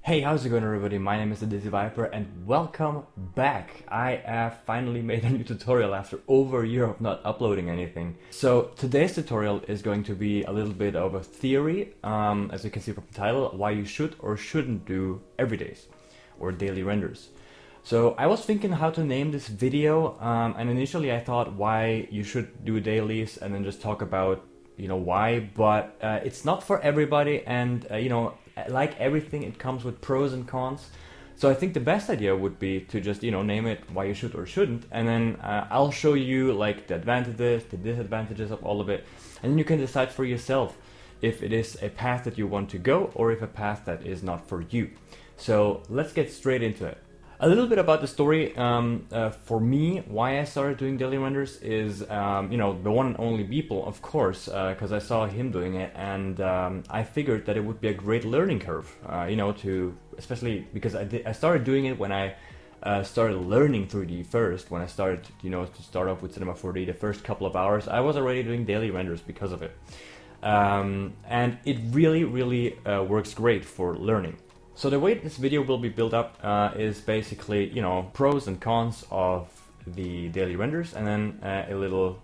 Hey, how's it going everybody? My name is TheDizzyViper and welcome back. I finally made a new tutorial after over a year of not uploading anything. So today's tutorial is going to be a little bit of a theory, as you can see from the title, why you should or shouldn't do everydays or daily renders. So I was thinking how to name this video, and initially I thought why you should do dailies and then just talk about why, but it's not for everybody, and like everything, it comes with pros and cons. So I think the best idea would be to just name it why you should or shouldn't, and then I'll show you like the advantages, the disadvantages of all of it, and then you can decide for yourself if it is a path that you want to go or if a path that is not for you. So let's get straight into it. A little bit about the story. For me, why I started doing daily renders is, the one and only Beeple, of course, because I saw him doing it, and I figured that it would be a great learning curve, especially because I started doing it when I started learning 3D first. When I started, to start off with Cinema 4D, the first couple of hours, I was already doing daily renders because of it, and it really works great for learning. So the way this video will be built up is basically, pros and cons of the daily renders, and then a little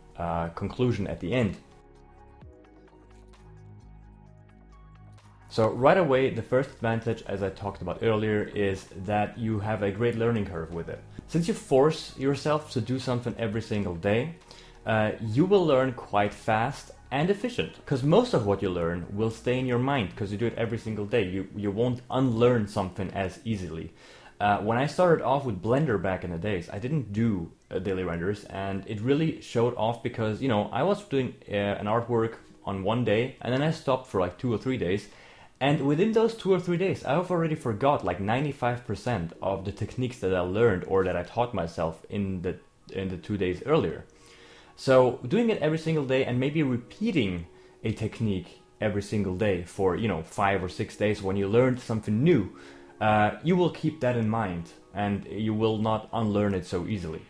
conclusion at the end. So right away, the first advantage, as I talked about earlier, is that you have a great learning curve with it. Since you force yourself to do something every single day, you will learn quite fast and efficient, because most of what you learn will stay in your mind because you do it every single day. You won't unlearn something as easily. When I started off with Blender back in the days, I didn't do daily renders, and it really showed off because I was doing an artwork on one day, and then I stopped for like 2 or 3 days, and within those 2 or 3 days I've already forgot like 95% of the techniques that I learned or that I taught myself in the 2 days earlier. So doing it every single day and maybe repeating a technique every single day for 5 or 6 days, when you learned something new, you will keep that in mind and you will not unlearn it so easily.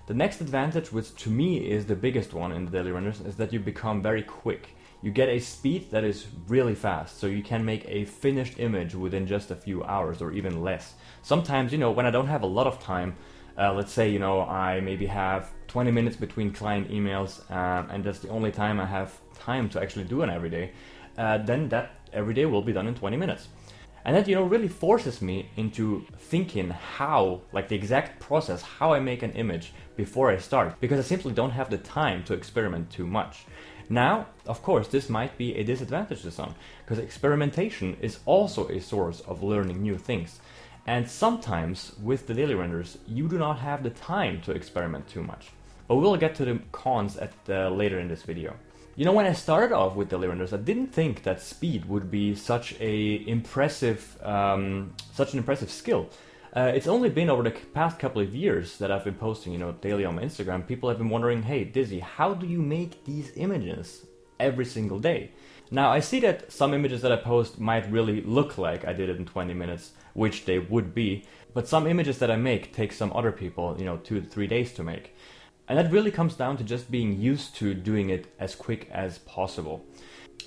The next advantage, which to me is the biggest one in the daily renders, is that you become very quick. You get a speed that is really fast, so you can make a finished image within just a few hours or even less. Sometimes, when I don't have a lot of time, let's say, I maybe have 20 minutes between client emails, and that's the only time I have time to actually do an everyday, then that everyday will be done in 20 minutes. And that, really forces me into thinking how, like the exact process, how I make an image before I start, because I simply don't have the time to experiment too much. Now, of course, this might be a disadvantage to some, because experimentation is also a source of learning new things. And sometimes, with the daily renders, you do not have the time to experiment too much. But we'll get to the cons later in this video. When I started off with daily renders, I didn't think that speed would be such an impressive skill. It's only been over the past couple of years that I've been posting, daily on my Instagram. People have been wondering, hey, Dizzy, how do you make these images every single day? Now, I see that some images that I post might really look like I did it in 20 minutes, which they would be, but some images that I make take some other people, 2 to 3 days to make. And that really comes down to just being used to doing it as quick as possible.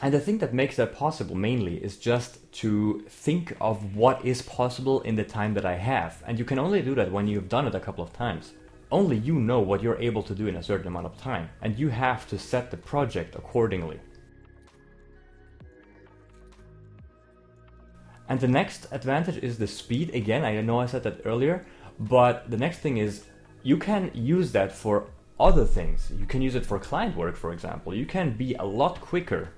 And the thing that makes that possible mainly is just to think of what is possible in the time that I have. And you can only do that when you've done it a couple of times. Only you know what you're able to do in a certain amount of time, and you have to set the project accordingly. And the next advantage is the speed. Again, I know I said that earlier, but the next thing is you can use that for other things. You can use it for client work, for example. You can be a lot quicker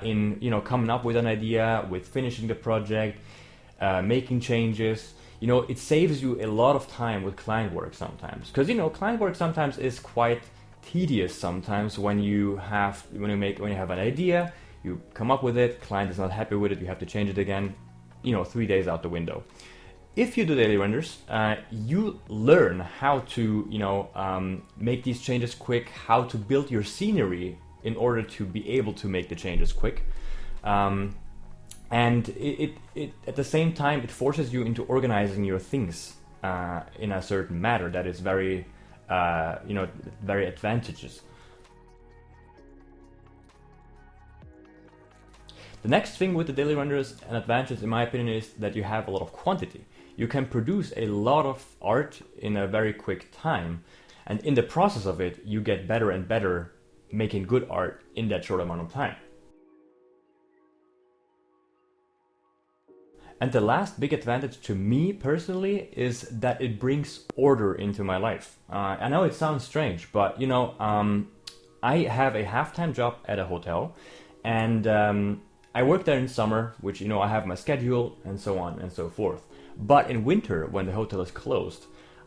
in coming up with an idea, with finishing the project, making changes. It saves you a lot of time with client work sometimes, because client work sometimes is quite tedious. Sometimes when you have an idea, you come up with it, client is not happy with it, you have to change it again. 3 days out the window. If you do daily renders, you learn how to make these changes quick, how to build your scenery in order to be able to make the changes quick. And it at the same time, it forces you into organizing your things in a certain manner that is very advantageous. The next thing with the daily renders, an advantage in my opinion, is that you have a lot of quantity. You can produce a lot of art in a very quick time, and in the process of it, you get better and better making good art in that short amount of time. And the last big advantage to me personally is that it brings order into my life. I know it sounds strange, but I have a half-time job at a hotel, and I work there in summer, which I have my schedule and so on and so forth. But in winter, when the hotel is closed,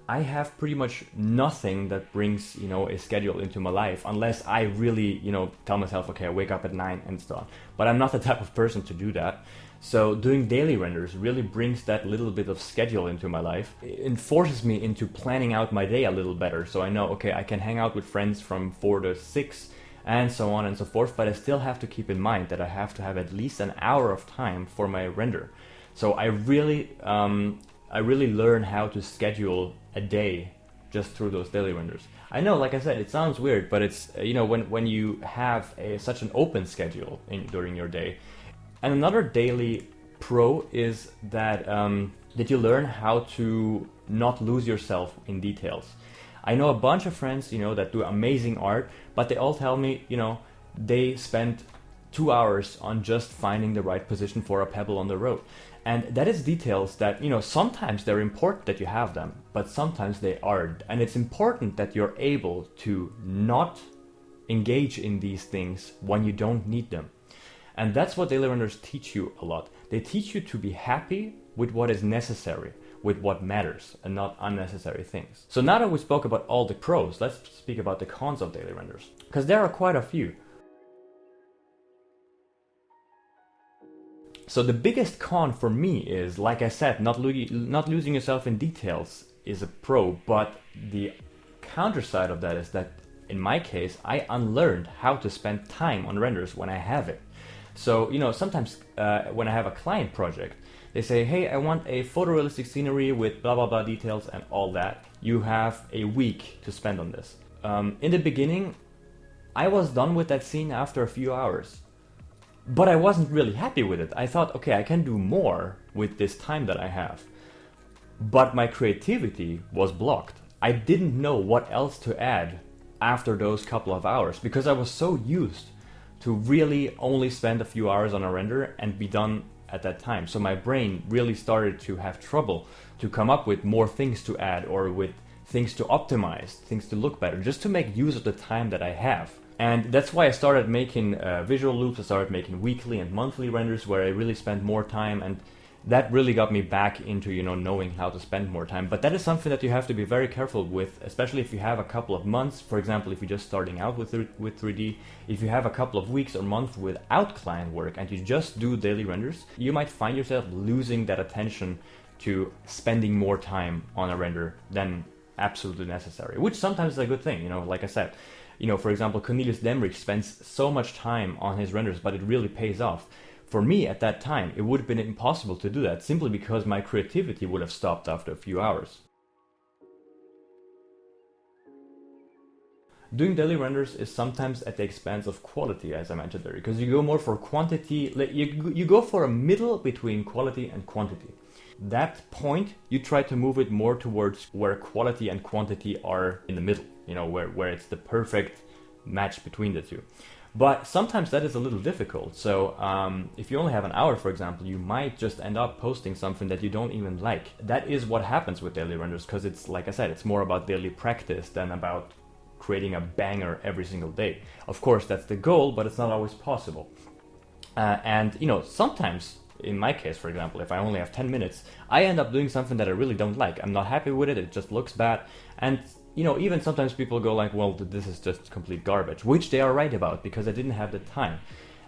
I have pretty much nothing that brings a schedule into my life, unless I really tell myself, okay, I wake up at 9 and so on. But I'm not the type of person to do that. So doing daily renders really brings that little bit of schedule into my life. It forces me into planning out my day a little better. So I know, okay, I can hang out with friends from 4 to 6 and so on and so forth, but I still have to keep in mind that I have to have at least an hour of time for my render. So I really learn how to schedule a day just through those daily renders. I know, like I said, it sounds weird, but it's when you have such an open schedule during your day. And another daily pro is that you learn how to not lose yourself in details. I know a bunch of friends, that do amazing art, but they all tell me, they spent 2 hours on just finding the right position for a pebble on the road. And that is details that, sometimes they're important that you have them, but sometimes they aren't. And it's important that you're able to not engage in these things when you don't need them. And that's what daily renders teach you a lot. They teach you to be happy with what is necessary, with what matters, and not unnecessary things. So now that we spoke about all the pros, let's speak about the cons of daily renders, because there are quite a few. So the biggest con for me is, like I said, not losing yourself in details is a pro, but the counter side of that is that in my case, I unlearned how to spend time on renders when I have it. So, sometimes when I have a client project, they say, hey, I want a photorealistic scenery with blah, blah, blah details and all that. You have a week to spend on this. In the beginning, I was done with that scene after a few hours. But I wasn't really happy with it. I thought, okay, I can do more with this time that I have. But my creativity was blocked. I didn't know what else to add after those couple of hours, because I was so used to really only spend a few hours on a render and be done at that time. So my brain really started to have trouble to come up with more things to add, or with things to optimize, things to look better, just to make use of the time that I have. And that's why I started making visual loops. I started making weekly and monthly renders where I really spent more time, and that really got me back into knowing how to spend more time. But that is something that you have to be very careful with, especially if you have a couple of months. For example, if you're just starting out with 3D, if you have a couple of weeks or months without client work and you just do daily renders, you might find yourself losing that attention to spending more time on a render than absolutely necessary, which sometimes is a good thing. Like I said, for example, Cornelius Demrich spends so much time on his renders, but it really pays off. For me, at that time, it would have been impossible to do that, simply because my creativity would have stopped after a few hours. Doing daily renders is sometimes at the expense of quality, as I mentioned there, because you go more for quantity, you go for a middle between quality and quantity. That point, you try to move it more towards where quality and quantity are in the middle, where it's the perfect match between the two. But sometimes that is a little difficult. So if you only have an hour, for example, you might just end up posting something that you don't even like. That is what happens with daily renders, because it's, like I said, it's more about daily practice than about creating a banger every single day. Of course, that's the goal, but it's not always possible. And sometimes, in my case, for example, if I only have 10 minutes, I end up doing something that I really don't like. I'm not happy with it, it just looks bad. And even sometimes people go like, well, this is just complete garbage, which they are right about, because I didn't have the time.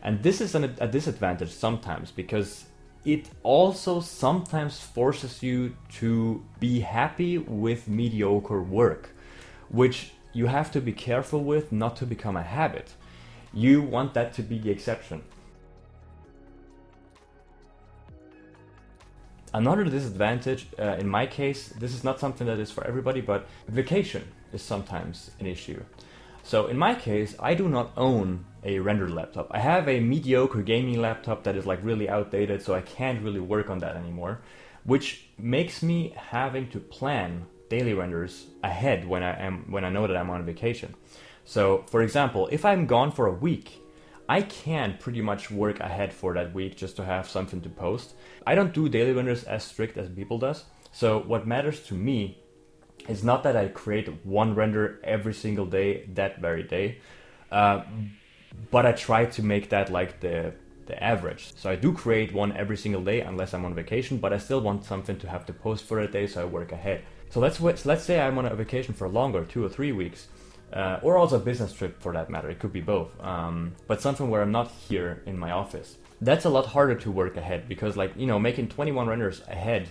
And this is a disadvantage sometimes, because it also sometimes forces you to be happy with mediocre work, which you have to be careful with not to become a habit. You want that to be the exception. Another disadvantage, in my case, this is not something that is for everybody, but vacation is sometimes an issue. So in my case, I do not own a render laptop. I have a mediocre gaming laptop that is like really outdated, so I can't really work on that anymore, which makes me having to plan daily renders ahead when I know that I'm on vacation. So for example, if I'm gone for a week, I can pretty much work ahead for that week just to have something to post. I don't do daily renders as strict as people does. So what matters to me is not that I create one render every single day that very day, but I try to make that like the average. So I do create one every single day unless I'm on vacation, but I still want something to have to post for a day, so I work ahead. So let's say I'm on a vacation for longer, 2 or 3 weeks, or also a business trip for that matter. It could be both, but something where I'm not here in my office. That's a lot harder to work ahead because, like, you know, making 21 renders ahead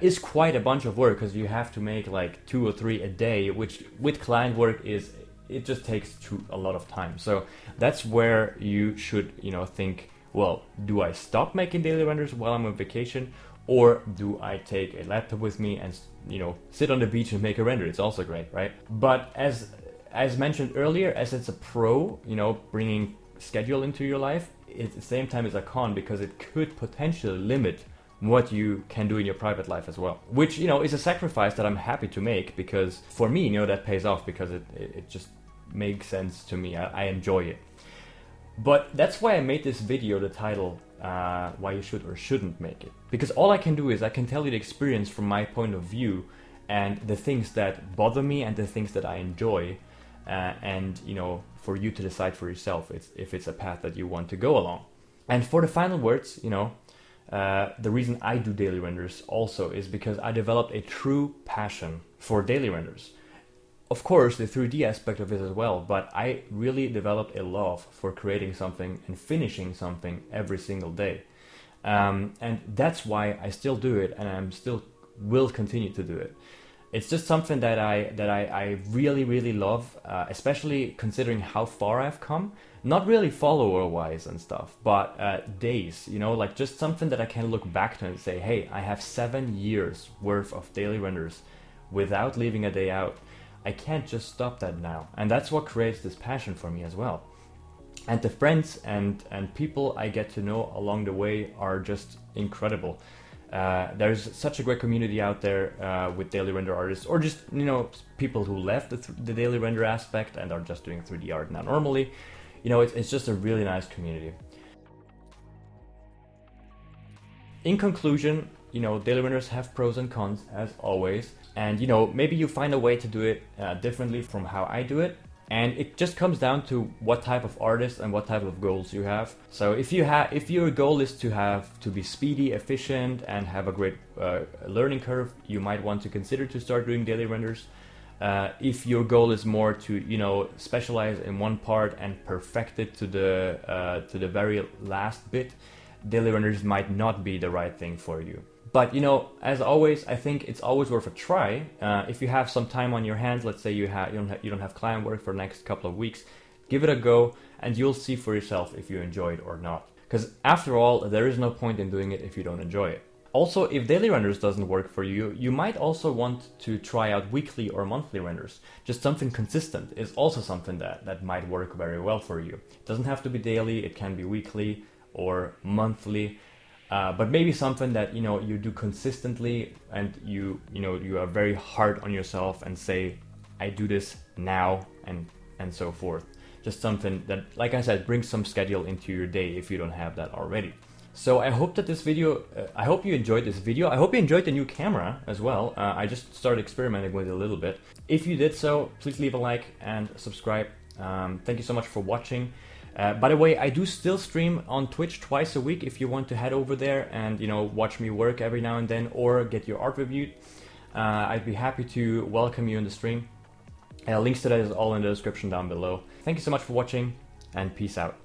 is quite a bunch of work because you have to make like 2 or 3 a day, which with client work it just takes a lot of time. So that's where you should, you know, think, well, do I stop making daily renders while I'm on vacation, or do I take a laptop with me and, you know, sit on the beach and make a render? It's also great, right? But as mentioned earlier, as it's a pro, you know, bringing schedule into your life, at the same time it's a con because it could potentially limit what you can do in your private life as well, which, you know, is a sacrifice that I'm happy to make because for me, you know, that pays off because it just makes sense to me. I enjoy it. But that's why I made this video, the title, why you should or shouldn't make it. Because all I can do is I can tell you the experience from my point of view and the things that bother me and the things that I enjoy, and, you know, for you to decide for yourself if it's a path that you want to go along. And for the final words, you know, the reason I do daily renders also is because I developed a true passion for daily renders. Of course, the 3D aspect of it as well, but I really developed a love for creating something and finishing something every single day. And that's why I still do it, and I'm still will continue to do it. It's just something that I really, really love, especially considering how far I've come. Not really follower-wise and stuff, but days, you know, like just something that I can look back to and say, hey, I have 7 years worth of daily renders without leaving a day out. I can't just stop that now. And that's what creates this passion for me as well. And the friends and people I get to know along the way are just incredible. There's such a great community out there with daily render artists, or just, you know, people who left the daily render aspect and are just doing 3D art now normally. You know, it's just a really nice community. In conclusion, you know, daily renders have pros and cons as always. And, you know, maybe you find a way to do it differently from how I do it. And it just comes down to what type of artist and what type of goals you have. So if your goal is to be speedy, efficient, and have a great learning curve, you might want to consider to start doing daily renders. If your goal is more to, you know, specialize in one part and perfect it to the very last bit, daily renders might not be the right thing for you. But, you know, as always, I think it's always worth a try. If you have some time on your hands, let's say you don't have client work for the next couple of weeks, give it a go and you'll see for yourself if you enjoy it or not. Because after all, there is no point in doing it if you don't enjoy it. Also, if daily renders doesn't work for you, you might also want to try out weekly or monthly renders. Just something consistent is also something that might work very well for you. It doesn't have to be daily, it can be weekly or monthly. But maybe something that, you know, you do consistently and you are very hard on yourself and say, I do this now and so forth. Just something that, like I said, brings some schedule into your day if you don't have that already. So I hope that I hope you enjoyed this video. I hope you enjoyed the new camera as well. I just started experimenting with it a little bit. If you did so, please leave a like and subscribe. Thank you so much for watching. By the way, I do still stream on Twitch twice a week if you want to head over there and, you know, watch me work every now and then or get your art reviewed. I'd be happy to welcome you in the stream. Links to that is all in the description down below. Thank you so much for watching and peace out.